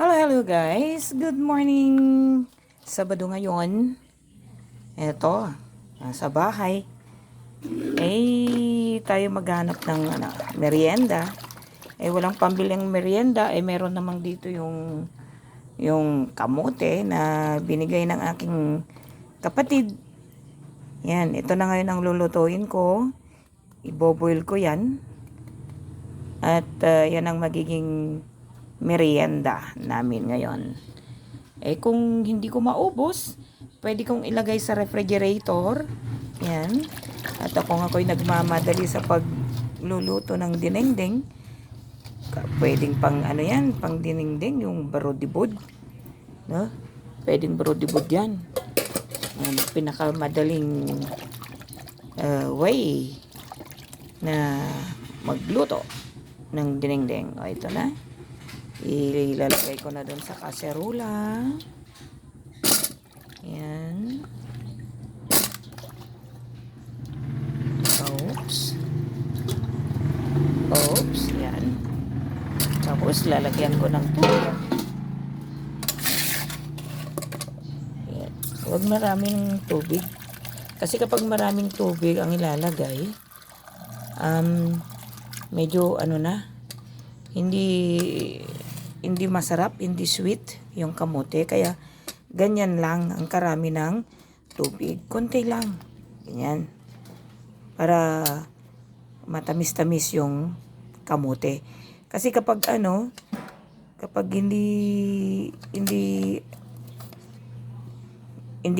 Hello, hello guys. Good morning. Sabado ngayon. Eto, sa bahay. Tayo maghanap ng merienda. Walang pambiling merienda. Meron namang dito yung kamote na binigay ng aking kapatid. Yan, ito na ngayon ang lulutuin ko. Iboboil ko yan. At yan ang magiging merienda namin ngayon. Kung hindi ko maubos, pwede kong ilagay sa refrigerator. Yan. At kung ako'y nagmamadali sa pagluluto ng dinengdeng, pwedeng pang pang dinengdeng, yung barodibod. No? Pwedeng barodibod yan. Pinakamadaling way na magluto ng dinengdeng. Ito na. Ilalagay ko na doon sa kaserula. Yan. Oops. Yan. Tapos lalagyan ko ng tubig. Yan. Huwag maraming tubig. Kasi kapag maraming tubig ang ilalagay, medyo hindi masarap, hindi sweet yung kamote. Kaya ganyan lang ang karami ng tubig. Konti lang. Ganyan. Para matamis-tamis yung kamote. Kasi kapag hindi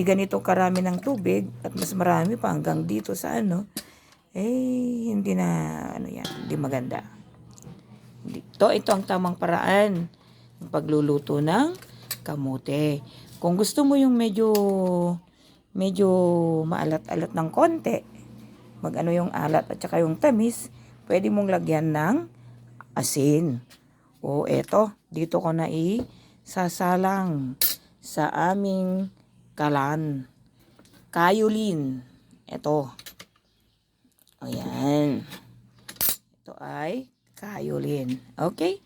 ganito karami ng tubig at mas marami pa hanggang dito sa hindi na hindi maganda. Ito ang tamang paraan ng pagluluto ng kamote. Kung gusto mo yung medyo maalat-alat ng konti, yung alat at saka yung tamis, pwede mong lagyan ng asin. Dito ko na sasalang sa aming kayulin. Ito. Ayan. Ito ay kayulin. Okay?